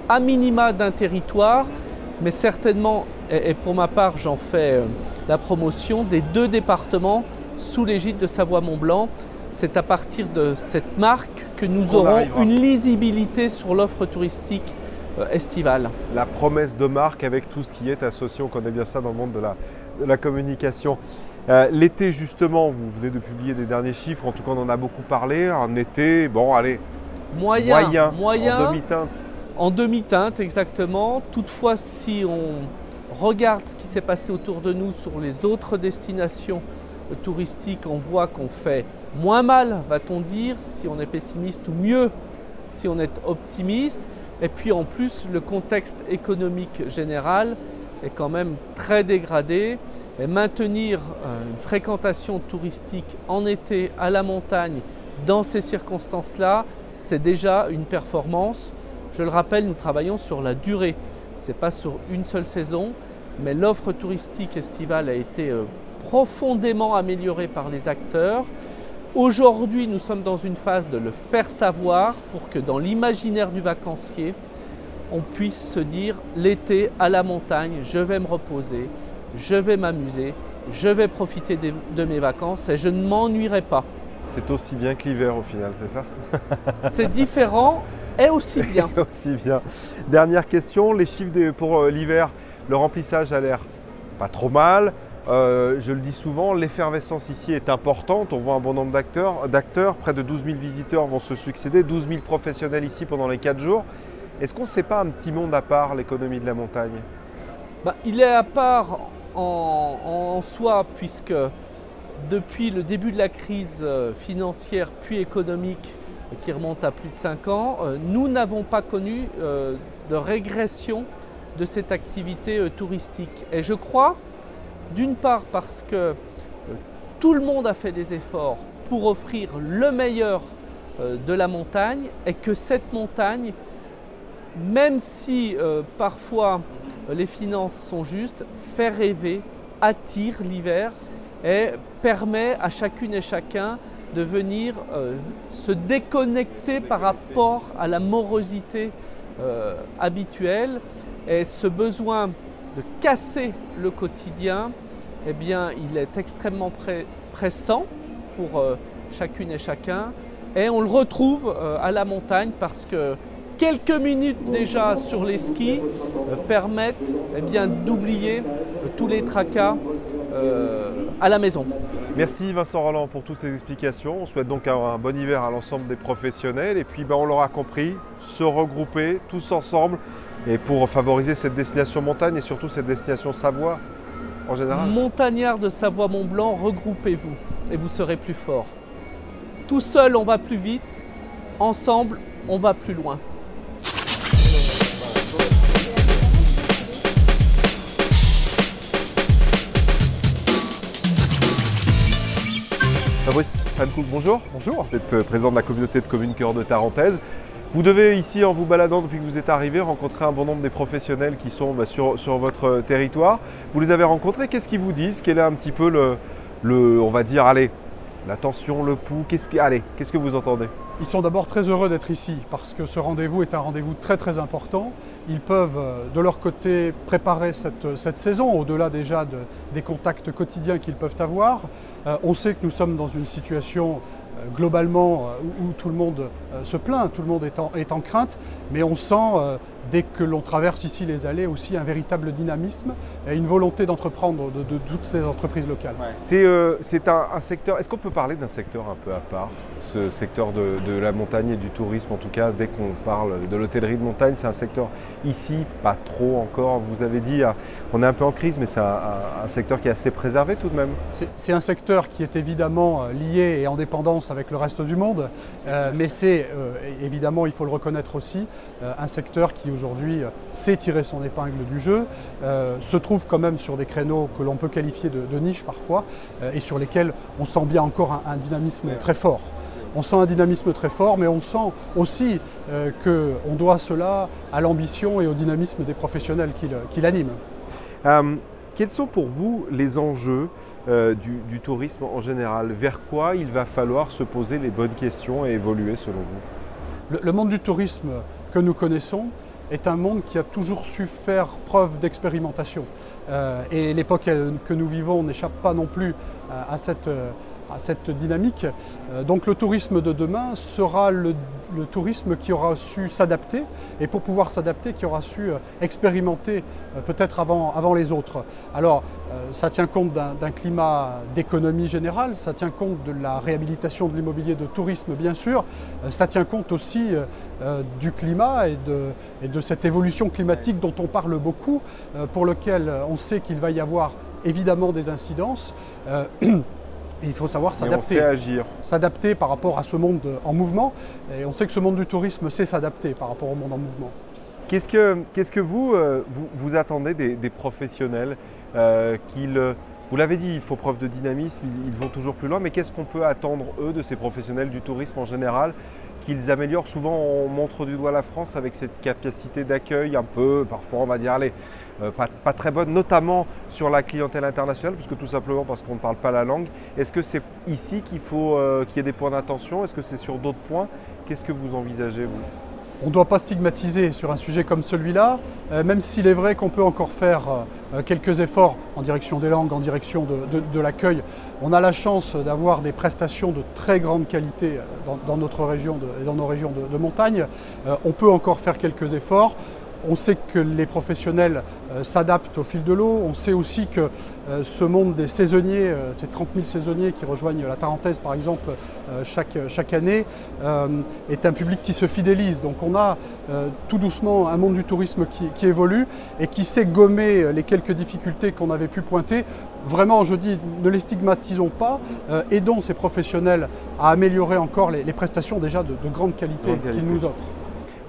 S6: à minima d'un territoire, mais certainement, et pour ma part j'en fais la promotion, des 2 départements sous l'égide de Savoie-Mont-Blanc. C'est à partir de cette marque que nous aurons une lisibilité sur l'offre touristique estivale.
S2: La promesse de marque avec tout ce qui est associé, on connaît bien ça dans le monde de la communication. L'été justement, vous venez de publier des derniers chiffres, en tout cas on en a beaucoup parlé, un été, bon allez, moyen en demi-teinte.
S6: En demi-teinte exactement, toutefois si on regarde ce qui s'est passé autour de nous sur les autres destinations touristiques, on voit qu'on fait moins mal, va-t-on dire, si on est pessimiste, ou mieux si on est optimiste. Et puis en plus, le contexte économique général est quand même très dégradé. Et maintenir une fréquentation touristique en été à la montagne dans ces circonstances-là, c'est déjà une performance. Je le rappelle, nous travaillons sur la durée. Ce n'est pas sur une seule saison, mais l'offre touristique estivale a été profondément améliorée par les acteurs. Aujourd'hui, nous sommes dans une phase de le faire savoir pour que dans l'imaginaire du vacancier, on puisse se dire l'été à la montagne, je vais me reposer, je vais m'amuser, je vais profiter de mes vacances et je ne m'ennuierai pas.
S2: C'est aussi bien que l'hiver au final, c'est ça?
S6: C'est différent et aussi bien.
S2: Aussi bien. Dernière question, les chiffres pour l'hiver, le remplissage a l'air pas trop mal. Je le dis souvent, l'effervescence ici est importante. On voit un bon nombre d'acteurs. Près de 12 000 visiteurs vont se succéder, 12 000 professionnels ici pendant les 4 jours. Est-ce qu'on ne sait pas un petit monde à part, l'économie de la montagne?
S6: Il est à part en soi, puisque depuis le début de la crise financière puis économique qui remonte à plus de 5 ans, nous n'avons pas connu de régression de cette activité touristique. Et je crois, d'une part parce que tout le monde a fait des efforts pour offrir le meilleur de la montagne et que cette montagne, même si parfois les finances sont justes, fait rêver attire l'hiver et permet à chacune et chacun de venir se déconnecter par rapport à la morosité habituelle. Et ce besoin de casser le quotidien, eh bien, il est extrêmement pressant pour chacune et chacun. Et on le retrouve à la montagne parce que quelques minutes déjà sur les skis permettent eh bien, d'oublier tous les tracas à la maison.
S2: Merci Vincent Rolland pour toutes ces explications. On souhaite donc un bon hiver à l'ensemble des professionnels. Et puis on l'aura compris, se regrouper tous ensemble et pour favoriser cette destination montagne et surtout cette destination Savoie en général.
S6: Montagnards de Savoie-Mont-Blanc, regroupez-vous et vous serez plus forts. Tout seul, on va plus vite. Ensemble, on va plus loin.
S2: Fabrice Fancook, bonjour.
S7: Bonjour.
S2: Vous êtes président de la communauté de communes Cœur de Tarentaise. Vous devez ici, en vous baladant depuis que vous êtes arrivé, rencontrer un bon nombre des professionnels qui sont sur votre territoire. Vous les avez rencontrés, qu'est-ce qu'ils vous disent? Quel est un petit peu on va dire, allez, la tension, le pouls, qu'est-ce que vous entendez?
S7: Ils sont d'abord très heureux d'être ici parce que ce rendez-vous est un rendez-vous très très important. Ils peuvent de leur côté préparer cette saison au-delà déjà des contacts quotidiens qu'ils peuvent avoir. On sait que nous sommes dans une situation globalement où tout le monde se plaint, tout le monde est en crainte, mais on sent dès que l'on traverse ici les allées aussi un véritable dynamisme et une volonté d'entreprendre de toutes ces entreprises locales.
S2: Ouais. C'est un secteur, est-ce qu'on peut parler d'un secteur un peu à part, ce secteur de la montagne et du tourisme en tout cas, dès qu'on parle de l'hôtellerie de montagne, c'est un secteur ici, pas trop encore, vous avez dit, on est un peu en crise, mais c'est un secteur qui est assez préservé tout de même.
S7: C'est un secteur qui est évidemment lié et en dépendance avec le reste du monde, mais c'est évidemment, il faut le reconnaître aussi, un secteur qui aujourd'hui sait tirer son épingle du jeu, se trouve quand même sur des créneaux que l'on peut qualifier de niche parfois et sur lesquels on sent bien encore un dynamisme très fort. On sent un dynamisme très fort, mais on sent aussi qu'on doit cela à l'ambition et au dynamisme des professionnels qui l'animent.
S2: Quels sont pour vous les enjeux du tourisme en général? Vers quoi il va falloir se poser les bonnes questions et évoluer selon vous?
S7: Le monde du tourisme que nous connaissons est un monde qui a toujours su faire preuve d'expérimentation. Et l'époque que nous vivons n'échappe pas non plus à cette dynamique. Donc le tourisme de demain sera le tourisme qui aura su s'adapter et pour pouvoir s'adapter, qui aura su expérimenter peut-être avant les autres. Alors ça tient compte d'un climat d'économie générale, ça tient compte de la réhabilitation de l'immobilier de tourisme bien sûr, ça tient compte aussi du climat et de cette évolution climatique dont on parle beaucoup, pour lequel on sait qu'il va y avoir évidemment des incidences. Et il faut savoir s'adapter.
S2: On sait agir.
S7: S'adapter par rapport à ce monde en mouvement. Et on sait que ce monde du tourisme sait s'adapter par rapport au monde en mouvement.
S2: Qu'est-ce que vous attendez des professionnels vous l'avez dit, il faut preuve de dynamisme, ils vont toujours plus loin, mais qu'est-ce qu'on peut attendre, eux, de ces professionnels du tourisme en général, qu'ils améliorent? Souvent, on montre du doigt la France avec cette capacité d'accueil un peu, parfois on va dire, allez, pas très bonne, notamment sur la clientèle internationale, parce que tout simplement parce qu'on ne parle pas la langue. Est-ce que c'est ici qu'il faut qu'il y ait des points d'attention? Est-ce que c'est sur d'autres points? Qu'est-ce que vous envisagez, vous?
S7: On ne doit pas stigmatiser sur un sujet comme celui-là, même s'il est vrai qu'on peut encore faire quelques efforts en direction des langues, en direction de l'accueil. On a la chance d'avoir des prestations de très grande qualité dans notre région, dans nos régions de montagne. On peut encore faire quelques efforts. On sait que les professionnels s'adaptent au fil de l'eau. On sait aussi que ce monde des saisonniers, ces 30 000 saisonniers qui rejoignent la Tarentaise par exemple chaque année, est un public qui se fidélise. Donc on a tout doucement un monde du tourisme qui évolue et qui sait gommer les quelques difficultés qu'on avait pu pointer. Vraiment, je dis, ne les stigmatisons pas, aidons ces professionnels à améliorer encore les prestations déjà de grande qualité qu'ils nous offrent.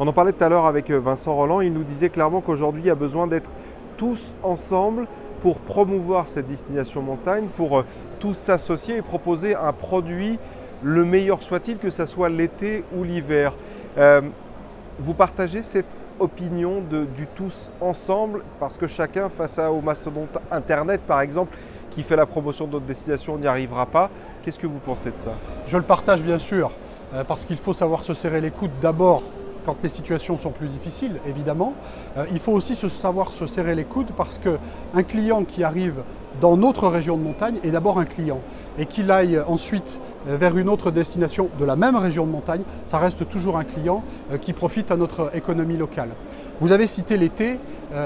S2: On en parlait tout à l'heure avec Vincent Rolland, il nous disait clairement qu'aujourd'hui il y a besoin d'être tous ensemble pour promouvoir cette destination montagne, pour tous s'associer et proposer un produit le meilleur soit-il, que ce soit l'été ou l'hiver. Vous partagez cette opinion du tous ensemble parce que chacun, face au mastodonte Internet par exemple, qui fait la promotion de notre destination, n'y arrivera pas. Qu'est-ce que vous pensez de ça?
S7: Je le partage bien sûr, parce qu'il faut savoir se serrer les coudes d'abord quand les situations sont plus difficiles, évidemment. Il faut aussi savoir se serrer les coudes parce qu'un client qui arrive dans notre région de montagne est d'abord un client. Et qu'il aille ensuite vers une autre destination de la même région de montagne, ça reste toujours un client qui profite à notre économie locale. Vous avez cité l'été,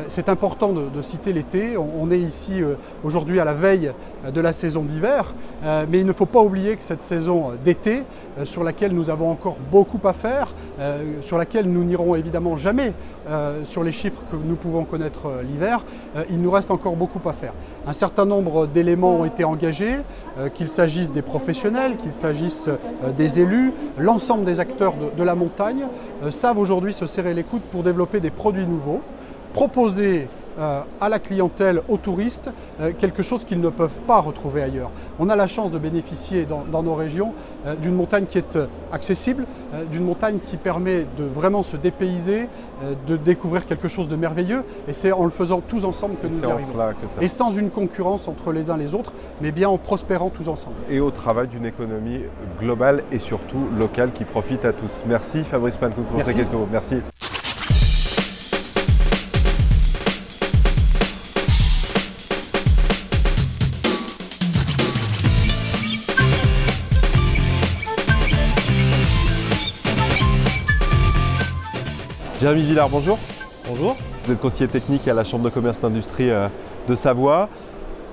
S7: c'est important de citer l'été. On est ici aujourd'hui à la veille de la saison d'hiver, mais il ne faut pas oublier que cette saison d'été, sur laquelle nous avons encore beaucoup à faire, sur laquelle nous n'irons évidemment jamais sur les chiffres que nous pouvons connaître l'hiver, il nous reste encore beaucoup à faire. Un certain nombre d'éléments ont été engagés, qu'il s'agisse des professionnels, qu'il s'agisse des élus, l'ensemble des acteurs de la montagne savent aujourd'hui se serrer les coudes pour développer des produits nouveaux, proposer à la clientèle, aux touristes, quelque chose qu'ils ne peuvent pas retrouver ailleurs. On a la chance de bénéficier dans nos régions d'une montagne qui est accessible, d'une montagne qui permet de vraiment se dépayser, de découvrir quelque chose de merveilleux, et c'est en le faisant tous ensemble que nous y arrivons. Et sans une concurrence entre les uns et les autres, mais bien en prospérant tous ensemble.
S2: Et au travail d'une économie globale et surtout locale qui profite à tous. Merci Fabrice Pannecourt pour ces questions. Merci. Jérémy Villard, bonjour.
S8: Bonjour.
S2: Vous êtes conseiller technique à la Chambre de commerce d'industrie de Savoie.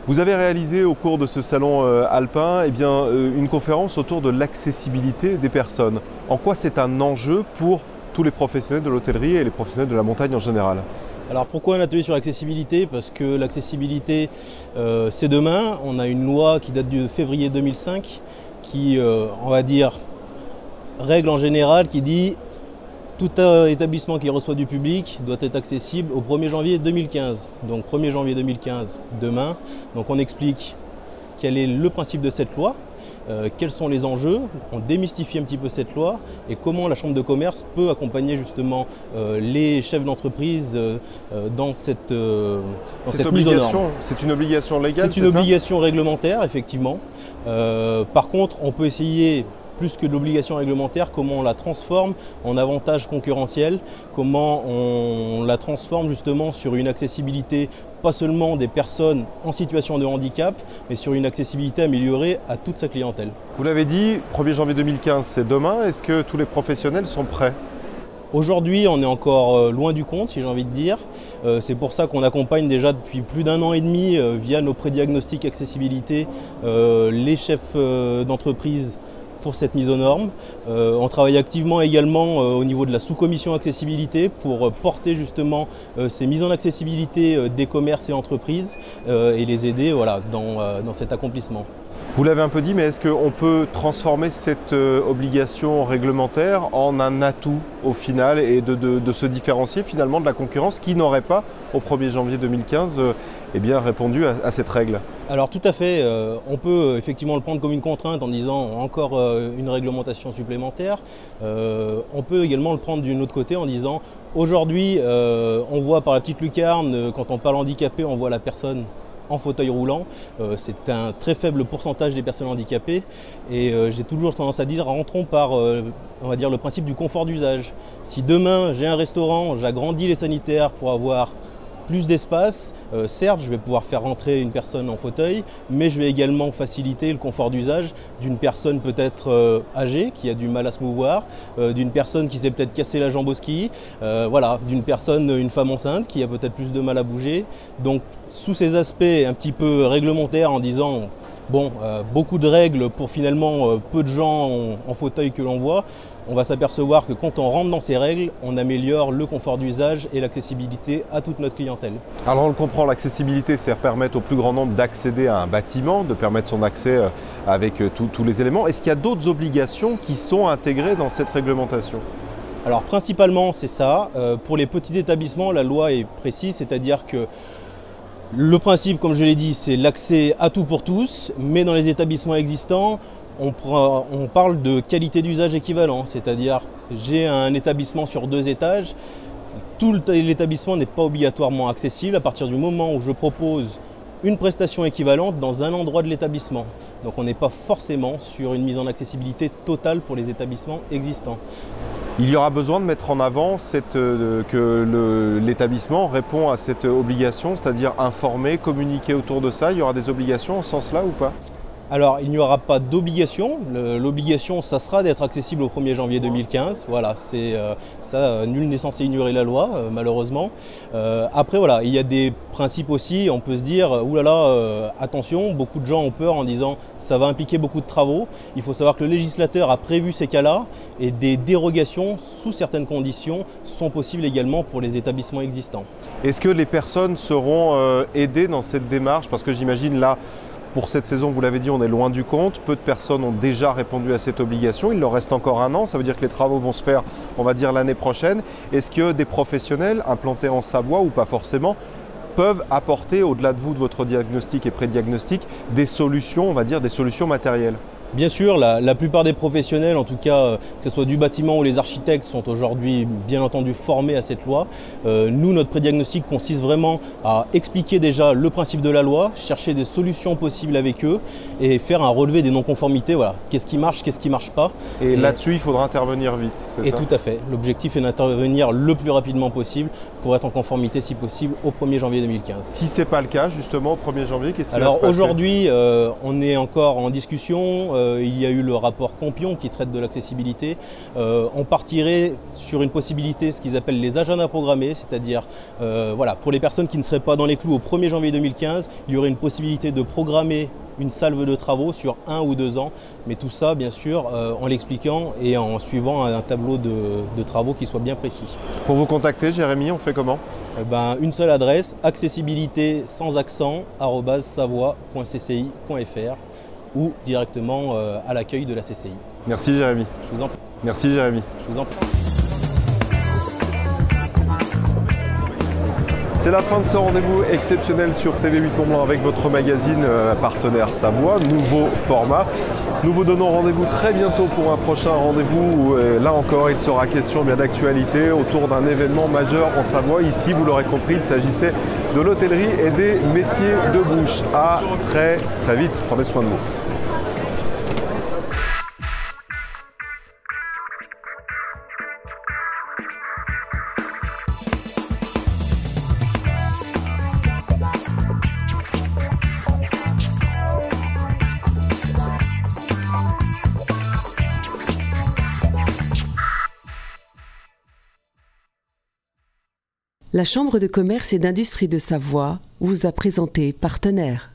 S2: Vous avez réalisé au cours de ce salon alpin une conférence autour de l'accessibilité des personnes. En quoi c'est un enjeu pour tous les professionnels de l'hôtellerie et les professionnels de la montagne en général?
S8: Alors pourquoi un atelier sur l'accessibilité? Parce que l'accessibilité c'est demain. On a une loi qui date de février 2005 qui, on va dire, règle en général qui dit tout établissement qui reçoit du public doit être accessible au 1er janvier 2015. Donc 1er janvier 2015, demain. Donc on explique quel est le principe de cette loi, quels sont les enjeux, on démystifie un petit peu cette loi et comment la Chambre de commerce peut accompagner justement les chefs d'entreprise dans cette mise aux normes.
S2: C'est une obligation légale?
S8: C'est une obligation réglementaire, effectivement. Par contre, on peut essayer, plus que de l'obligation réglementaire, comment on la transforme en avantage concurrentiel, comment on la transforme justement sur une accessibilité pas seulement des personnes en situation de handicap, mais sur une accessibilité améliorée à toute sa clientèle.
S2: Vous l'avez dit, 1er janvier 2015, c'est demain. Est-ce que tous les professionnels sont prêts?
S8: Aujourd'hui, on est encore loin du compte, si j'ai envie de dire. C'est pour ça qu'on accompagne déjà depuis plus d'1 an et demi, via nos pré-diagnostics accessibilité, les chefs d'entreprise pour cette mise aux normes. On travaille activement également au niveau de la sous-commission accessibilité pour porter justement ces mises en accessibilité des commerces et entreprises et les aider dans cet accomplissement.
S2: Vous l'avez un peu dit, mais est-ce qu'on peut transformer cette obligation réglementaire en un atout au final et de se différencier finalement de la concurrence qui n'aurait pas, au 1er janvier 2015, répondu à cette règle?
S8: Alors tout à fait, on peut effectivement le prendre comme une contrainte en disant encore une réglementation supplémentaire. On peut également le prendre d'un autre côté en disant aujourd'hui on voit par la petite lucarne, quand on parle handicapé, on voit la personne en fauteuil roulant. C'est un très faible pourcentage des personnes handicapées et j'ai toujours tendance à dire rentrons par on va dire le principe du confort d'usage. Si demain j'ai un restaurant, j'agrandis les sanitaires pour avoir plus d'espace, certes je vais pouvoir faire rentrer une personne en fauteuil, mais je vais également faciliter le confort d'usage d'une personne peut-être âgée qui a du mal à se mouvoir, d'une personne qui s'est peut-être cassé la jambe au ski, d'une personne, une femme enceinte qui a peut-être plus de mal à bouger. Donc sous ces aspects un petit peu réglementaires en disant beaucoup de règles pour finalement peu de gens en fauteuil que l'on voit, on va s'apercevoir que quand on rentre dans ces règles, on améliore le confort d'usage et l'accessibilité à toute notre clientèle.
S2: Alors on le comprend, l'accessibilité, c'est permettre au plus grand nombre d'accéder à un bâtiment, de permettre son accès avec tous les éléments. Est-ce qu'il y a d'autres obligations qui sont intégrées dans cette réglementation?
S8: Alors principalement c'est ça. Pour les petits établissements, la loi est précise, c'est-à-dire que le principe, comme je l'ai dit, c'est l'accès à tout pour tous, mais dans les établissements existants, on parle de qualité d'usage équivalent, c'est-à-dire j'ai un établissement sur 2 étages, tout l'établissement n'est pas obligatoirement accessible à partir du moment où je propose une prestation équivalente dans un endroit de l'établissement. Donc on n'est pas forcément sur une mise en accessibilité totale pour les établissements existants.
S2: Il y aura besoin de mettre en avant que l'établissement répond à cette obligation, c'est-à-dire informer, communiquer autour de ça. Il y aura des obligations en ce sens-là ou pas ?
S8: Alors, il n'y aura pas d'obligation. L'obligation, ça sera d'être accessible au 1er janvier 2015. Voilà, c'est ça, nul n'est censé ignorer la loi, malheureusement. Après, voilà, il y a des principes aussi. On peut se dire, oulala, attention, beaucoup de gens ont peur en disant ça va impliquer beaucoup de travaux. Il faut savoir que le législateur a prévu ces cas-là et des dérogations sous certaines conditions sont possibles également pour les établissements existants.
S2: Est-ce que les personnes seront aidées dans cette démarche? Parce que j'imagine là, pour cette saison, vous l'avez dit, on est loin du compte. Peu de personnes ont déjà répondu à cette obligation. Il leur reste encore 1 an. Ça veut dire que les travaux vont se faire, on va dire, l'année prochaine. Est-ce que des professionnels implantés en Savoie, ou pas forcément, peuvent apporter, au-delà de vous, de votre diagnostic et pré-diagnostic, des solutions, on va dire, des solutions matérielles?
S8: Bien sûr, la plupart des professionnels, en tout cas, que ce soit du bâtiment ou les architectes, sont aujourd'hui bien entendu formés à cette loi. Nous, notre prédiagnostic consiste vraiment à expliquer déjà le principe de la loi, chercher des solutions possibles avec eux et faire un relevé des non-conformités. Voilà, qu'est-ce qui marche, qu'est-ce qui ne marche pas.
S2: Et là-dessus, il faudra intervenir vite, c'est ça?
S8: Tout à fait. L'objectif est d'intervenir le plus rapidement possible pour être en conformité, si possible, au 1er janvier 2015. Si
S2: ce n'est pas le cas, justement, au 1er janvier, qu'est-ce qui va se passer?
S8: Alors aujourd'hui, on est encore en discussion. Il y a eu le rapport Campion qui traite de l'accessibilité. On partirait sur une possibilité, ce qu'ils appellent les agendas programmés, c'est-à-dire voilà, pour les personnes qui ne seraient pas dans les clous au 1er janvier 2015, il y aurait une possibilité de programmer une salve de travaux sur 1 ou 2 ans, mais tout ça bien sûr en l'expliquant et en suivant un tableau de travaux qui soit bien précis.
S2: Pour vous contacter, Jérémy, on fait comment?
S8: Une seule adresse, accessibilité sans accent @savoie.cci.fr ou directement à l'accueil de la CCI.
S2: Merci Jérémy.
S8: Je vous en prie.
S2: Merci Jérémy.
S8: Je vous en prie.
S2: C'est la fin de ce rendez-vous exceptionnel sur TV8 Mont-Blanc avec votre magazine partenaire Savoie, nouveau format. Nous vous donnons rendez-vous très bientôt pour un prochain rendez-vous où là encore il sera question d'actualité autour d'un événement majeur en Savoie. Ici, vous l'aurez compris, il s'agissait de l'hôtellerie et des métiers de bouche. À très vite, prenez soin de vous.
S1: La Chambre de commerce et d'industrie de Savoie vous a présenté Partenaire.